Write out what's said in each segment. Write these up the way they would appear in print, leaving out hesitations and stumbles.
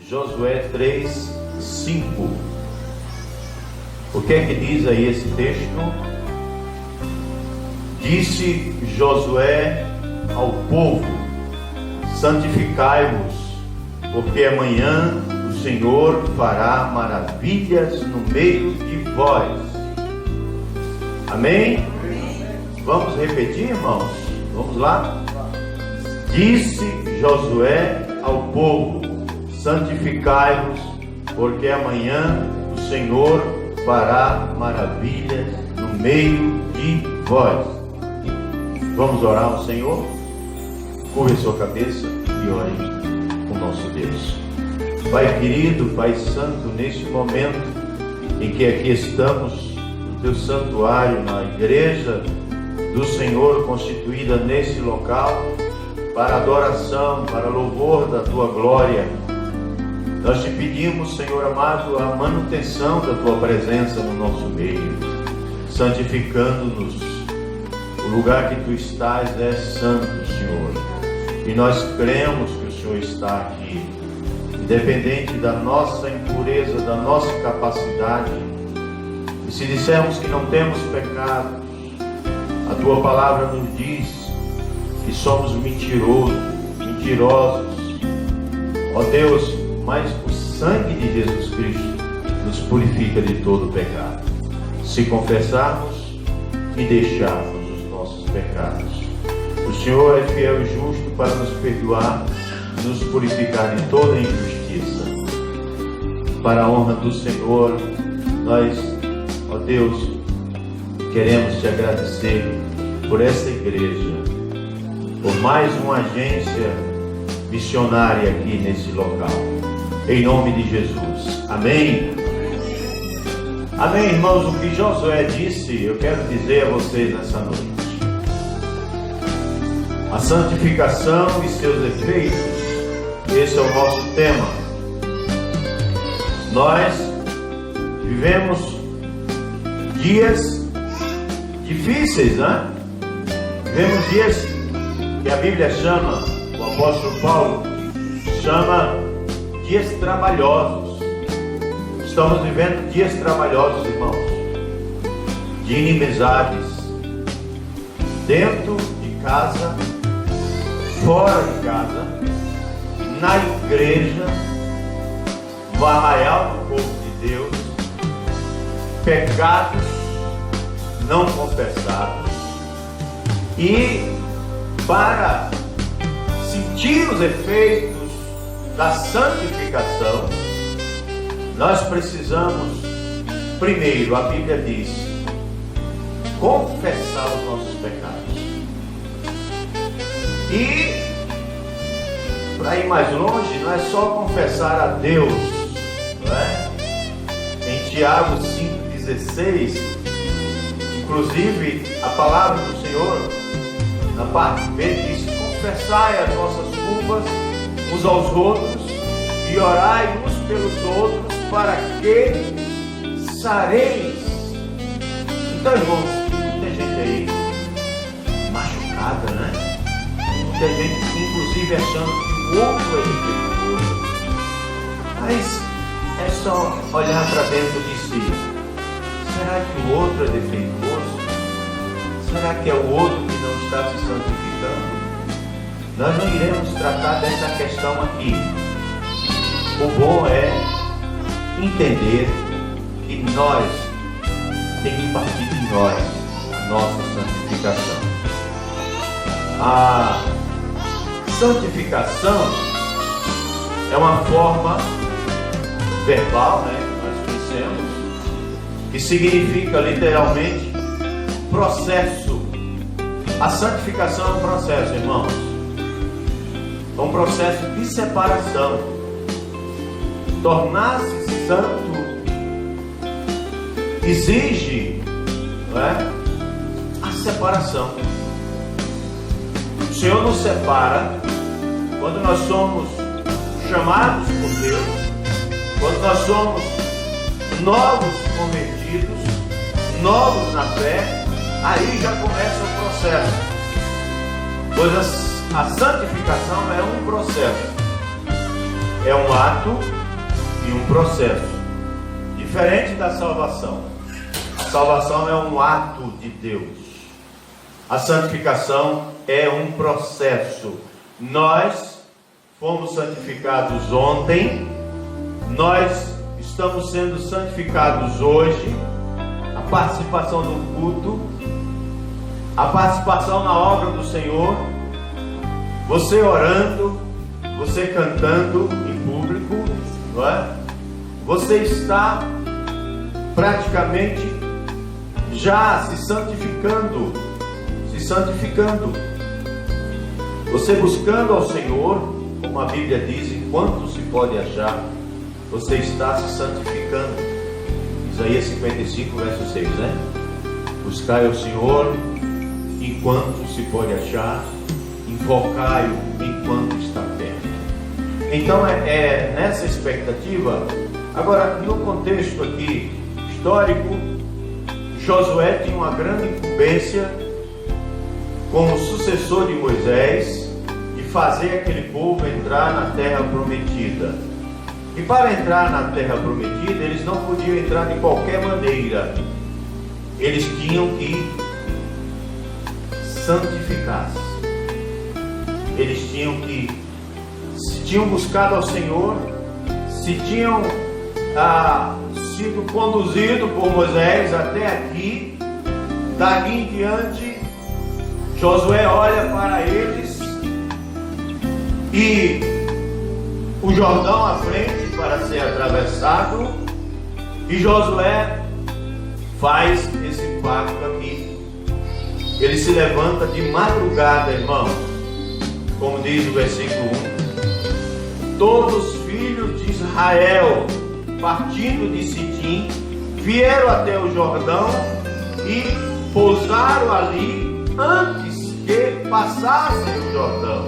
Josué 3:5. O que é que diz aí esse texto? Disse Josué ao povo: santificai-vos, porque amanhã o Senhor fará maravilhas no meio de vós. Amém? Vamos repetir, irmãos? Vamos lá? Disse Josué ao povo: santificai-vos, porque amanhã o Senhor fará maravilhas no meio de vós. Vamos orar ao Senhor? Curve sua cabeça e ore com nosso Deus. Pai querido, Pai santo, neste momento em que aqui estamos no teu santuário, na igreja do Senhor constituída nesse local, para adoração, para louvor da tua glória, nós te pedimos, Senhor amado, a manutenção da tua presença no nosso meio, santificando-nos. O lugar que tu estás é santo, Senhor, e nós cremos que o Senhor está aqui, independente da nossa impureza, da nossa capacidade. E se dissermos que não temos pecado, a tua palavra nos diz que somos mentirosos. Ó Deus, mas o sangue de Jesus Cristo nos purifica de todo pecado, se confessarmos e deixarmos os nossos pecados. O Senhor é fiel e justo para nos perdoar e nos purificar de toda injustiça. Para a honra do Senhor, nós, ó Deus, queremos te agradecer por esta igreja, por mais uma agência missionária aqui nesse local, em nome de Jesus. Amém? Amém, irmãos. O que Josué disse, eu quero dizer a vocês nessa noite: a santificação e seus efeitos. Esse é o nosso tema. Nós vivemos dias difíceis, né? Vivemos dias que a Bíblia chama, o apóstolo Paulo chama dias trabalhosos. Estamos vivendo dias trabalhosos, irmãos, de inimizades, dentro de casa, fora de casa, na igreja, no arraial do povo de Deus, pecados não confessados. E para sentir os efeitos da santificação, nós precisamos, primeiro, a Bíblia diz, confessar os nossos pecados. E, para ir mais longe, não é só confessar a Deus, não é? Em Tiago 5,16, inclusive, a palavra do Senhor, na parte B, diz: confessai as vossas culpas uns aos outros e orai uns pelos outros para que sareis. Então, irmãos, muita gente aí machucada, né? Muita gente, inclusive, achando que o outro é defeituoso. Mas é só olhar para dentro de si. Será que o outro é defeituoso? Será que é o outro que não está se santificando? Nós não iremos tratar dessa questão aqui. O bom é entender que nós, tem que partir de nós a nossa santificação. A santificação é uma forma verbal, né, que nós conhecemos, que significa literalmente processo. A santificação é um processo, irmãos. É um processo de separação. Tornar-se santo exige, não é, a separação. O Senhor nos separa quando nós somos chamados por Deus, quando nós somos novos convertidos, novos na fé. Aí já começa o processo, pois a santificação é um processo, é um ato e um processo. Diferente da salvação. A salvação é um ato de Deus. A santificação é um processo. Nós fomos santificados ontem, nós estamos sendo santificados hoje. A participação no culto, a participação na obra do Senhor, você orando, você cantando em público, não é? Você está praticamente já se santificando. Você buscando ao Senhor, como a Bíblia diz, enquanto se pode achar, você está se santificando. Isaías 55, verso 6, né? Buscai ao Senhor enquanto se pode achar, invocai-o enquanto está perto. Então é nessa expectativa. Agora, no contexto aqui histórico, Josué tinha uma grande incumbência como sucessor de Moisés de fazer aquele povo entrar na terra prometida. E para entrar na terra prometida, eles não podiam entrar de qualquer maneira. Eles tinham que santificar-se. Eles tinham que, se tinham buscado ao Senhor, se tinham sido conduzidos por Moisés até aqui, daqui em diante, Josué olha para eles e o Jordão à frente para ser atravessado, e Josué faz esse pacto aqui. Ele se levanta de madrugada, irmãos, como diz o versículo 1. Todos os filhos de Israel, partindo de Sitim, vieram até o Jordão e pousaram ali antes que passassem o Jordão.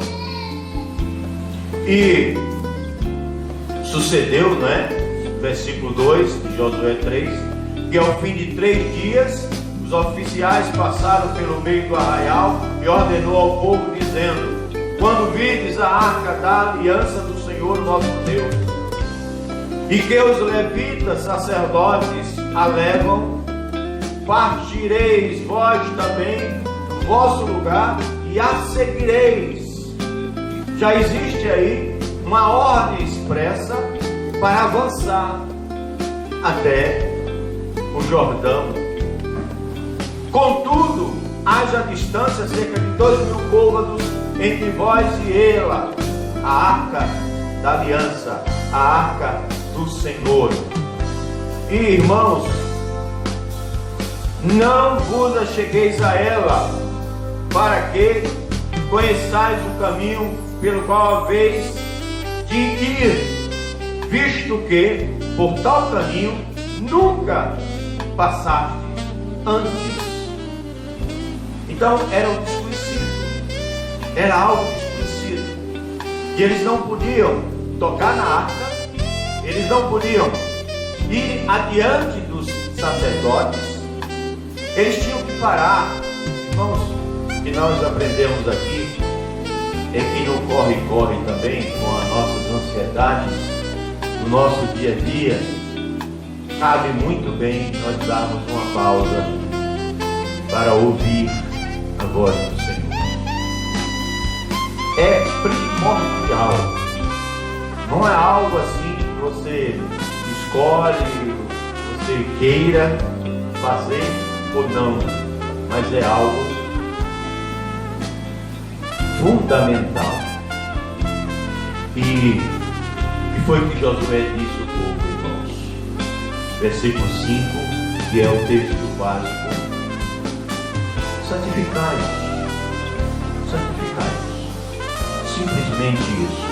E sucedeu, versículo 2 de Josué 3, que ao fim de 3 dias os oficiais passaram pelo meio do arraial e ordenou ao povo, dizendo: quando vides a arca da aliança do Senhor nosso Deus, e que os levitas sacerdotes a levam, partireis vós também do vosso lugar e a seguireis. Já existe aí uma ordem expressa para avançar até o Jordão. Contudo, haja distância cerca de 2.000 côvados entre vós e ela, a arca da aliança, a arca do Senhor. E irmãos, não vos achegueis a ela, para que conheçais o caminho pelo qual haveis de ir, visto que por tal caminho nunca passaste antes. Então era um desconhecido, era algo desconhecido, e eles não podiam tocar na arca, eles não podiam ir adiante dos sacerdotes, eles tinham que parar. Irmãos, o que nós aprendemos aqui é que no corre-corre também, com as nossas ansiedades, no nosso dia a dia, cabe muito bem nós darmos uma pausa para ouvir a voz do Senhor. É primordial. Não é algo assim que você escolhe, você queira fazer ou não, mas é algo fundamental. E foi o que Josué disse ao povo, irmãos. Versículo 5, que é o texto básico: santificai-vos. Santificai-vos. Simplesmente isso.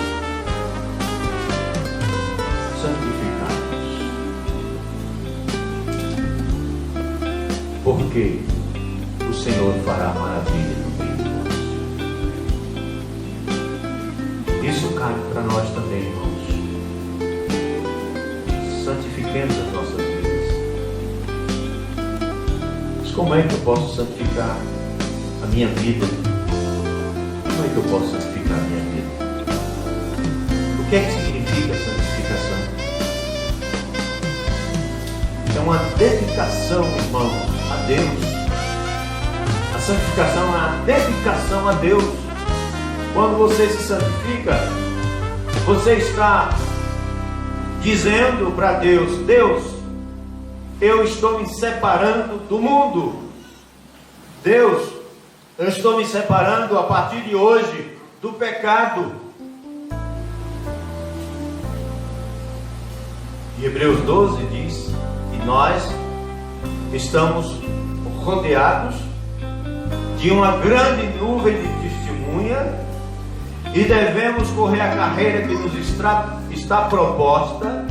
Santificai-vos. Porque o Senhor fará maravilha no meio de nós. Isso cabe para nós também, irmãos. Santifiquemos as nossas vidas. Mas como é que eu posso santificar a minha vida? Como é que eu posso santificar a minha vida? O que é que significa santificação? uma dedicação, irmãos, a Deus. A santificação é a dedicação a Deus. Quando você se santifica, você está dizendo para Deus: Deus, eu estou me separando do mundo. Deus, eu estou me separando a partir de hoje do pecado. E Hebreus 12 diz que nós estamos rodeados de uma grande nuvem de testemunha e devemos correr a carreira que nos está proposta,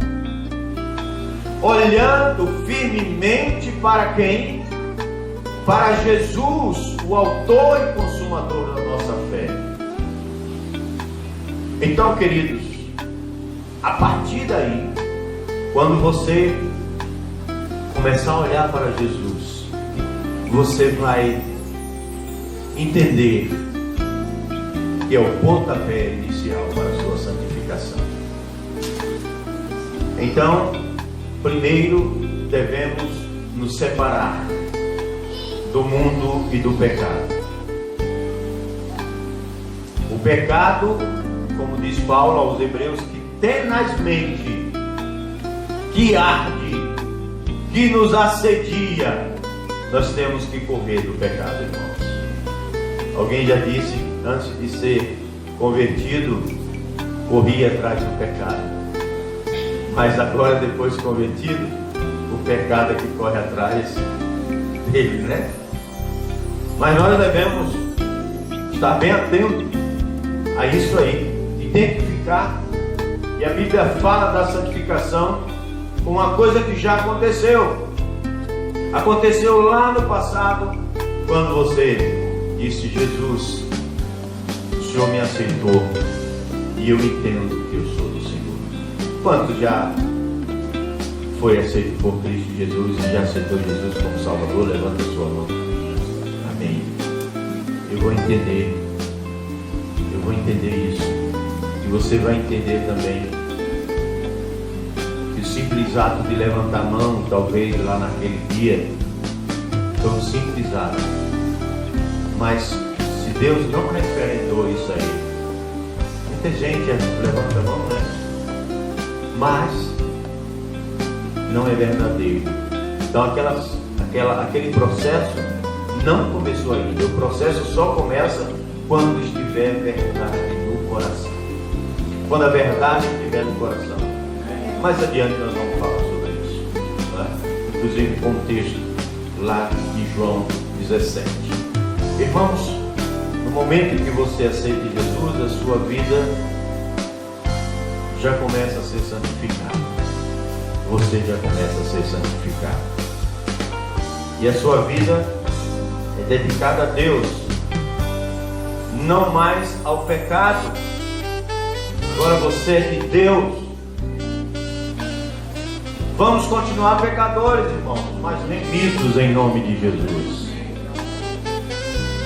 olhando firmemente para quem? Para Jesus, o autor e consumador da nossa fé. Então, queridos, a partir daí, quando você começar a olhar para Jesus, você vai entender que é o pontapé inicial para a sua santificação. Então, primeiro devemos nos separar do mundo e do pecado. O pecado, como diz Paulo aos Hebreus, que tenazmente, que arde, que nos assedia, nós temos que correr do pecado, irmãos. Alguém já disse, antes de ser convertido, corria atrás do pecado. Mas agora, depois de convertido, o pecado é que corre atrás dele, né? Mas nós devemos estar bem atentos a isso aí, identificar. E a Bíblia fala da santificação com uma coisa que já aconteceu. Aconteceu lá no passado, quando você disse: Jesus, o Senhor me aceitou e eu entendo que eu sou do Senhor. Quanto já foi aceito por Cristo Jesus e já aceitou Jesus como Salvador? Levanta a sua mão. Amém. Eu vou entender isso, e você vai entender também que o simples ato de levantar a mão, talvez lá naquele dia, foi um simples ato, mas se Deus não referendou isso aí, muita gente levanta a mão, né? Mas não é verdadeiro. Então aquele processo não começou ainda. O processo só começa quando estiver verdade no coração. Quando a verdade estiver no coração. Mais adiante nós vamos falar sobre isso, né? Inclusive com o texto lá de João 17. Irmãos, no momento em que você aceita Jesus, a sua vida já começa a ser santificada. Você já começa a ser santificado. E a sua vida é dedicada a Deus, não mais ao pecado. Agora você é de Deus. Vamos continuar pecadores, irmãos, mas remidos em nome de Jesus.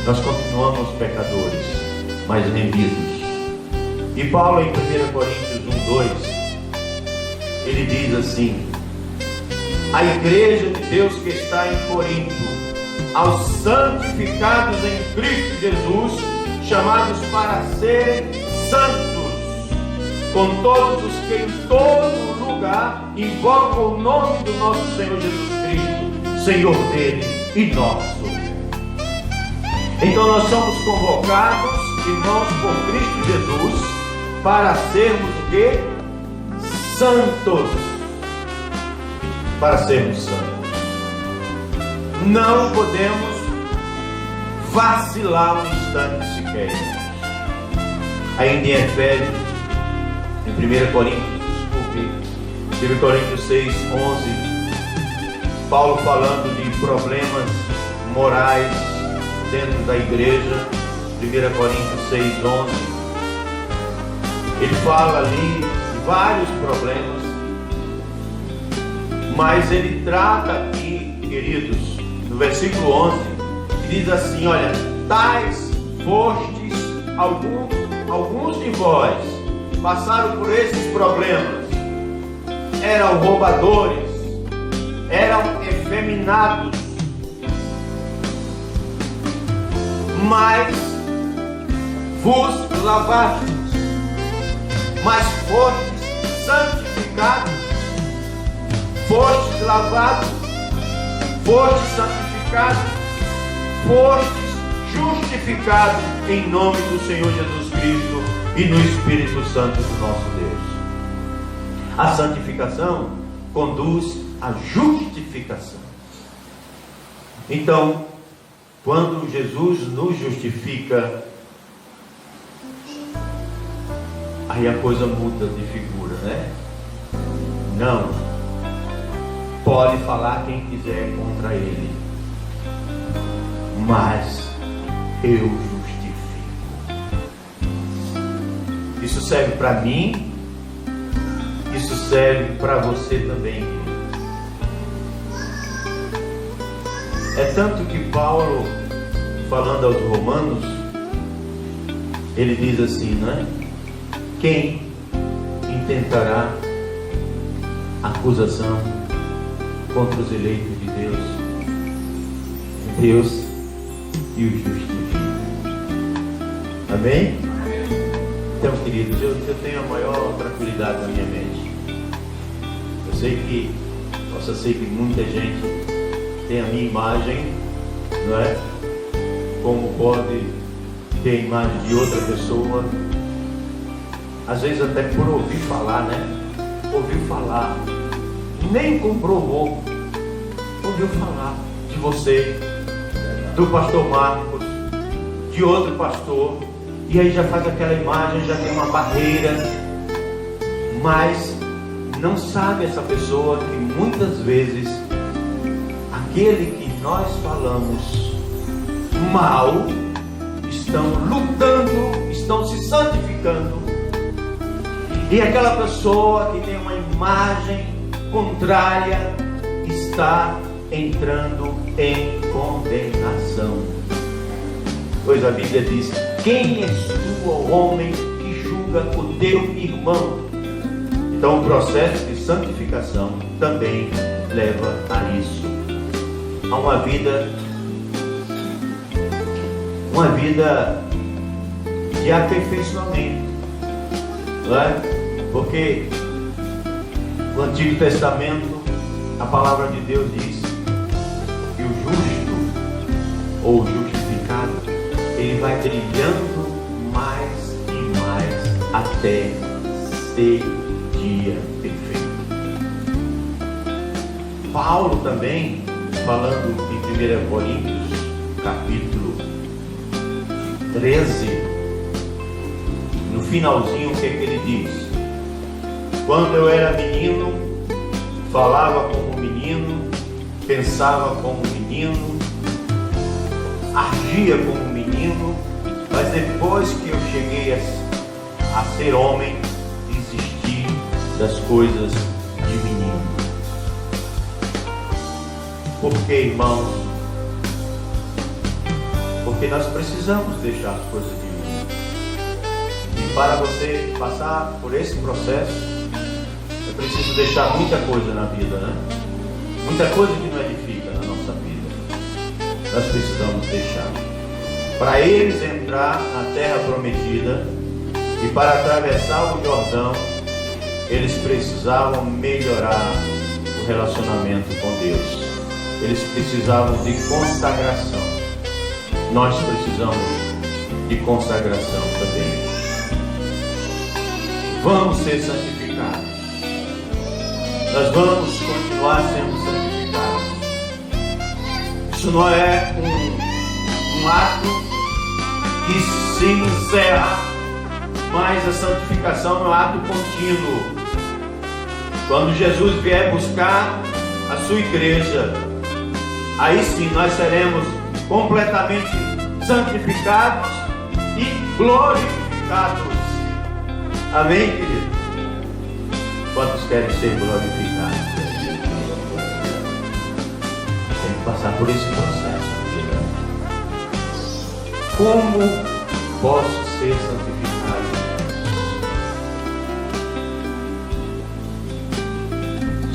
Nós continuamos pecadores, mas remidos. E Paulo, em 1 Coríntios 1:2, ele diz assim: a igreja de Deus que está em Corinto, aos santificados em Cristo Jesus, chamados para serem santos, com todos os que em todo lugar invocam o nome do nosso Senhor Jesus Cristo, Senhor dele e nosso. Então nós somos convocados, irmãos, por Cristo Jesus, para sermos o quê? Santos. Para sermos santos. Não podemos vacilar um instante sequer. Ainda em Efésios, em 1 Coríntios 6:11, Paulo falando de problemas morais dentro da igreja. 1 Coríntios 6:11, ele fala ali de vários problemas, mas ele trata aqui, queridos, no versículo 11, que diz assim: olha, tais fostes alguns de vós, passaram por esses problemas, eram roubadores, eram efeminados, mas vos lavastes, mas fostes santificados, fostes lavados, fostes santificados, fostes justificados em nome do Senhor Jesus Cristo e no Espírito Santo do nosso Deus. A santificação conduz à justificação. Então, quando Jesus nos justifica, aí a coisa muda de figura, né? Não. Pode falar quem quiser contra ele, mas eu justifico. Isso serve para mim, isso serve para você também. É tanto que Paulo, falando aos Romanos, ele diz assim, não é? Quem intentará acusação contra os eleitos de Deus? Deus que os justifica. Amém? Então, queridos, eu tenho a maior tranquilidade na minha mente. Eu sei que, possa ser que muita gente tem a minha imagem, não é? Como pode ter a imagem de outra pessoa, às vezes até por ouvir falar, né? Ouviu falar, nem comprovou, ouviu falar de você, do pastor Marcos, de outro pastor, e aí já faz aquela imagem, já tem uma barreira, mas não sabe essa pessoa que muitas vezes aquele que nós falamos mal estão lutando, estão se santificando, e aquela pessoa que tem uma imagem contrária está entrando em condenação. Pois a Bíblia diz: quem és tu, ó homem, que julga o teu irmão? Então o processo de santificação também leva a isso, a uma vida de aperfeiçoamento, não é? Porque no Antigo Testamento a palavra de Deus diz que o justo ou o justificado, ele vai brilhando mais e mais até ser dia perfeito. Paulo também, falando em 1 Coríntios capítulo 13, no finalzinho, o que é que ele diz? Quando eu era menino, falava como menino, pensava como menino, agia como menino, mas depois que eu cheguei a ser homem, desisti das coisas de menino. Por que, irmãos? Porque nós precisamos deixar as coisas de menino. E para você passar por esse processo, é preciso deixar muita coisa na vida, né? Muita coisa que não edifica na nossa vida. Nós precisamos deixar. Para eles entrar na terra prometida e para atravessar o Jordão, eles precisavam melhorar o relacionamento com Deus. Eles precisavam de consagração. Nós precisamos de consagração também. Vamos ser santificados. Nós vamos continuar sendo santificados. Isso não é um ato que se encerra, mas a santificação é um ato contínuo. Quando Jesus vier buscar a sua igreja, aí sim nós seremos completamente santificados e glorificados. Amém, querido? Quantos querem ser glorificados? Tem que passar por esse processo. Como posso ser santificado?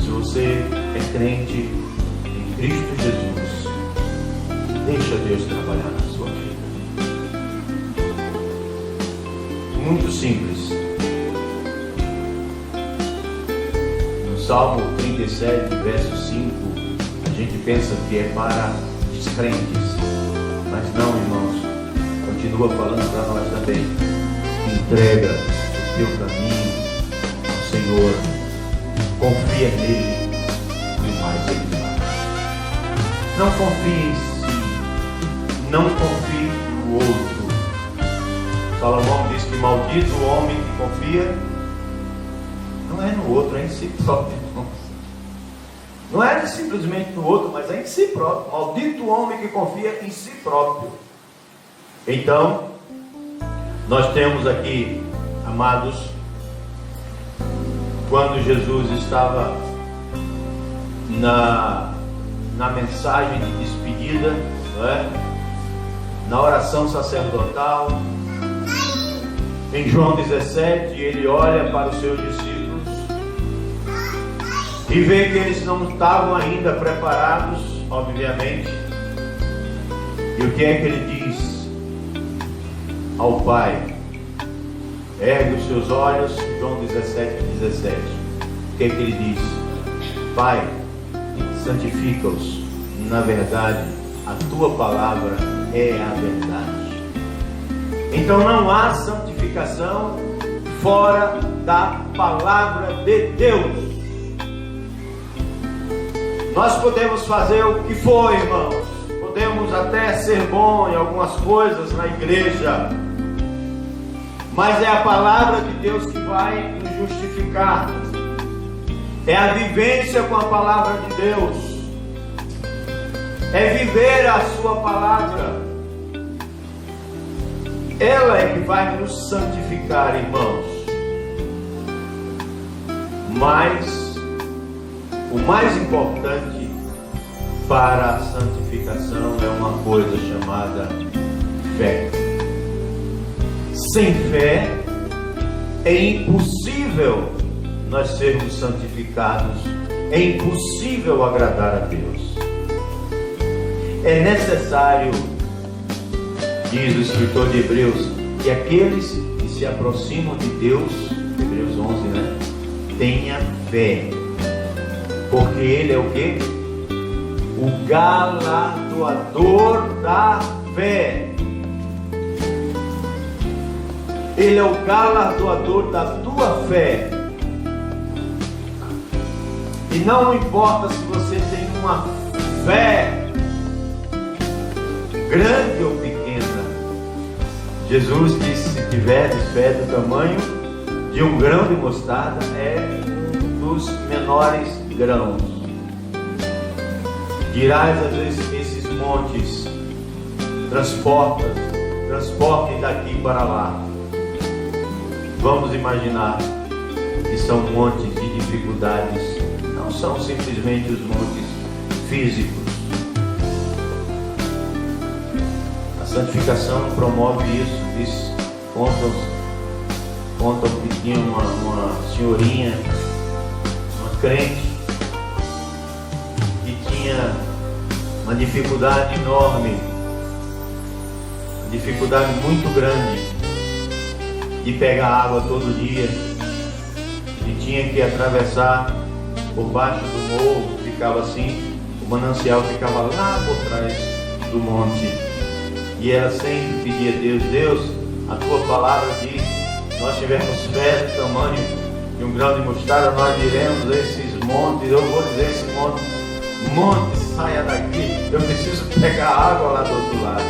Se você é crente, Cristo Jesus. Deixa Deus trabalhar na sua vida. Muito simples. No Salmo 37, verso 5, a gente pensa que é para descrentes, mas não, irmãos. Continua falando para nós também. Entrega o teu caminho ao Senhor, confia nele e mais ele fará. Não confie em si, não confie no outro. Salomão diz que maldito o homem que confia, não é no outro, é em si próprio. Não é simplesmente no outro, mas é em si próprio. Maldito o homem que confia em si próprio. Então, nós temos aqui, amados, quando Jesus estava na mensagem de despedida, não é? Na oração sacerdotal, em João 17, ele olha para os seus discípulos e vê que eles não estavam ainda preparados, obviamente. E o que é que ele diz ao Pai? Ergue os seus olhos, João 17, 17. O que é que ele diz? Pai, santifica-os. Na verdade, a tua palavra é a verdade. Então não há santificação fora da palavra de Deus. Nós podemos fazer o que for, irmãos. Podemos até ser bom em algumas coisas na igreja, mas é a palavra de Deus que vai nos justificar. É a vivência com a palavra de Deus. É viver a sua palavra. Ela é que vai nos santificar, irmãos. Mas o mais importante para a santificação é uma coisa chamada fé. Sem fé é impossível nós sermos santificados, é impossível agradar a Deus. É necessário, diz o escritor de Hebreus, que aqueles que se aproximam de Deus, Hebreus 11, né, tenha fé, porque Ele é o quê? O galardoador da fé. Ele é o galardoador da tua fé. E não importa se você tem uma fé grande ou pequena. Jesus disse: se tiveres fé do tamanho de um grão de mostarda, é um dos menores grãos. Dirás às vezes esses montes, transportem daqui para lá. Vamos imaginar que são montes de dificuldades, não são simplesmente os montes físicos. A santificação promove isso. Contam que tinha uma senhorinha, uma crente, que tinha uma dificuldade enorme, uma dificuldade muito grande de pegar água todo dia, e tinha que atravessar por baixo do morro, ficava assim, o manancial ficava lá por trás do monte, e ela sempre pedia a Deus: Deus, a tua palavra diz, nós tivermos fé do tamanho de um grão de mostarda, nós diremos a esses montes, eu vou dizer esse monte, saia daqui, eu preciso pegar água lá do outro lado.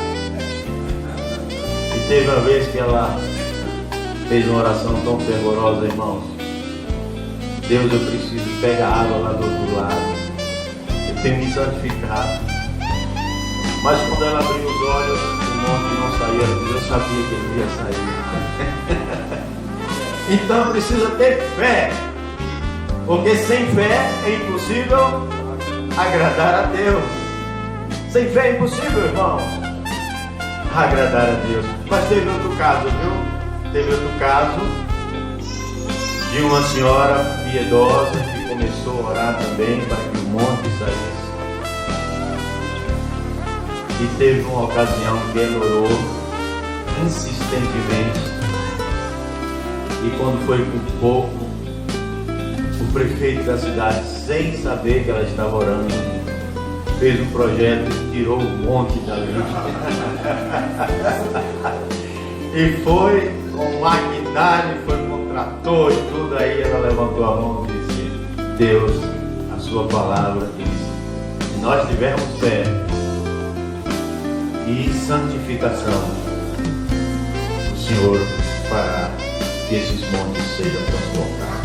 E teve uma vez que ela fez uma oração tão fervorosa, irmãos: Deus, eu preciso pegar água lá do outro lado, eu tenho me santificado. Mas quando ela abriu os olhos, o monte não saía. Eu sabia que ele ia sair. Então precisa ter fé, porque sem fé é impossível agradar a Deus. Sem fé é impossível, irmão, agradar a Deus. Mas teve outro caso, viu? Teve outro caso de uma senhora piedosa que começou a orar também para que o monte saísse. E teve uma ocasião que ele orou insistentemente. E quando foi com pouco, o prefeito da cidade, sem saber que ela estava orando, fez um projeto e tirou um monte dali. E foi com maquinário, foi com trator e tudo. Aí ela levantou a mão e disse: Deus, a sua palavra diz, se nós tivermos fé e santificação, o Senhor fará que esses montes sejam transportados.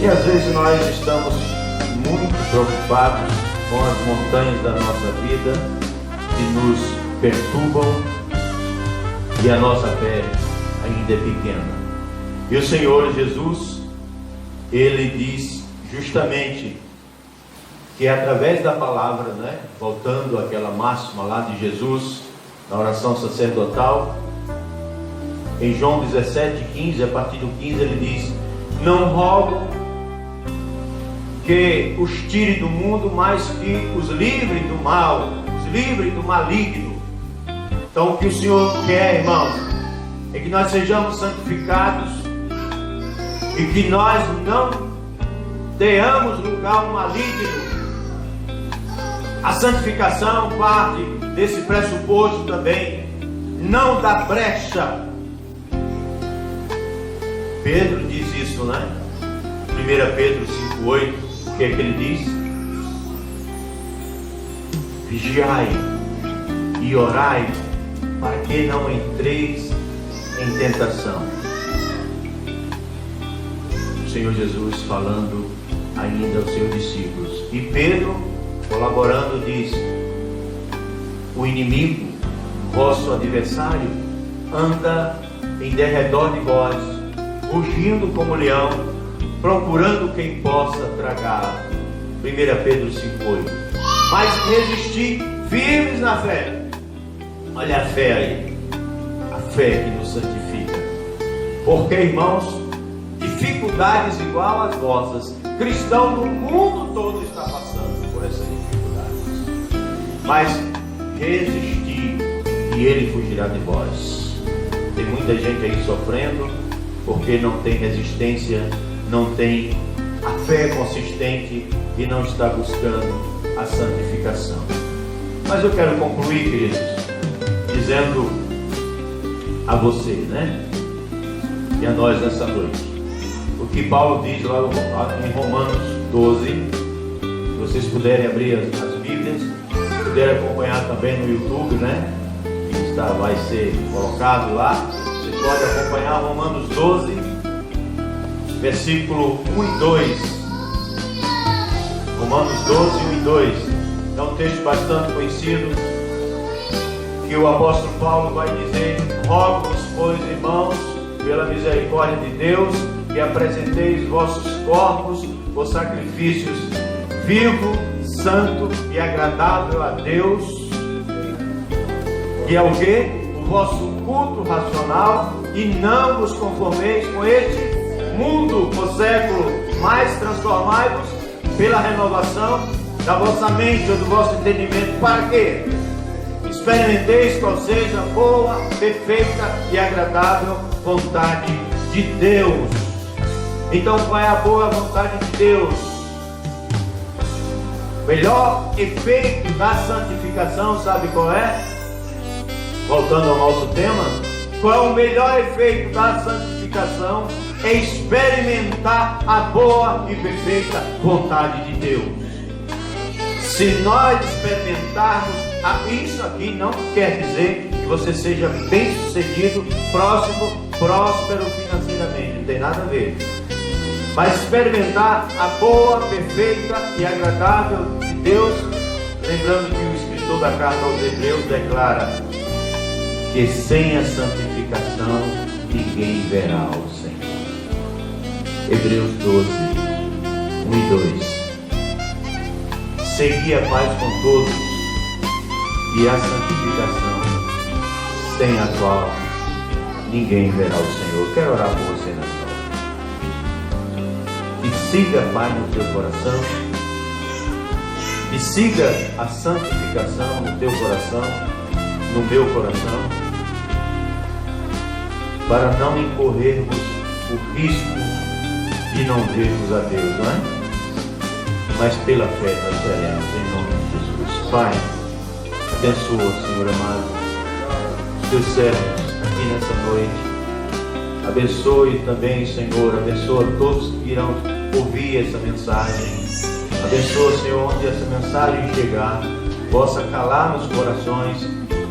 E às vezes nós estamos muito preocupados com as montanhas da nossa vida que nos perturbam e a nossa fé ainda é pequena. E o Senhor Jesus, Ele diz justamente que através da palavra, né, voltando àquela máxima lá de Jesus, na oração sacerdotal, em João 17:15, a partir do 15, ele diz: não rogo que os tire do mundo, mas que os livre do mal, os livre do maligno. Então o que o Senhor quer, irmãos, é que nós sejamos santificados e que nós não tenhamos lugar ao maligno. A santificação parte desse pressuposto também, não dá brecha. Pedro diz isso, né? 1 Pedro 5,8, o que é que ele diz? Vigiai e orai, para que não entreis em tentação. O Senhor Jesus falando ainda aos seus discípulos. E Pedro, colaborando, diz: o inimigo, vosso adversário, anda em derredor de vós, rugindo como leão, procurando quem possa tragar. 1 Pedro 5,8. Mas resisti firmes na fé. Olha a fé aí, a fé que nos santifica. Porque, irmãos, dificuldades igual às vossas, cristão no mundo todo está passando por essas dificuldades. Mas resisti e Ele fugirá de vós. Tem muita gente aí sofrendo porque não tem resistência, não tem a fé consistente e não está buscando a santificação. Mas eu quero concluir, queridos, dizendo a você, né, e a nós nessa noite, o que Paulo diz lá em Romanos 12. Se vocês puderem abrir as Bíblias, puderem acompanhar também no YouTube, né, que vai ser colocado lá. Você pode acompanhar Romanos 12, versículo 1 e 2. Romanos 12, 1 e 2. É um texto bastante conhecido, que o apóstolo Paulo vai dizer: rogo-vos, pois, irmãos, pela misericórdia de Deus, que apresenteis vossos corpos por sacrifícios vivo, santo e agradável a Deus, que é o quê? O vosso culto racional, e não vos conformeis com este mundo por século, mas transformai-vos pela renovação da vossa mente ou do vosso entendimento. Para quê? Experimenteis qual seja a boa, perfeita e agradável vontade de Deus. Então, qual é a boa vontade de Deus? O melhor efeito da santificação, sabe qual é? Voltando ao nosso tema, qual é o melhor efeito da santificação? É experimentar a boa e perfeita vontade de Deus. Se nós experimentarmos, isso aqui não quer dizer que você seja bem sucedido, próspero financeiramente, não tem nada a ver. Mas experimentar a boa, perfeita e agradável de Deus, lembrando que o escritor da carta aos Hebreus declara que sem a santificação ninguém verá o Senhor. Hebreus 12, 1 e 2. Segui a paz com todos e a santificação, sem a qual ninguém verá o Senhor. Quero orar por você nessa hora. E siga a paz no teu coração, E siga a santificação no teu coração, no meu coração, para não incorrermos o risco de não vermos a Deus, não é? Mas pela fé nós veremos, em nome de Jesus. Pai, abençoa, Senhor amado, os teus servos aqui nessa noite. Abençoe também, Senhor, abençoa todos que irão ouvir essa mensagem. Abençoa, Senhor, onde essa mensagem chegar, possa calar nos corações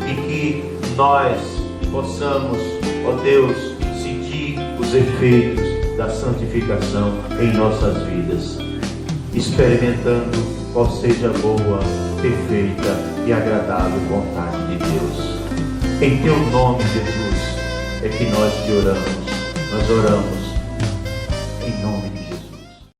e que nós possamos, ó Deus, sentir os efeitos da santificação em nossas vidas, experimentando qual seja a boa, perfeita e agradável vontade de Deus. Em teu nome, Jesus, é que nós te oramos. Nós oramos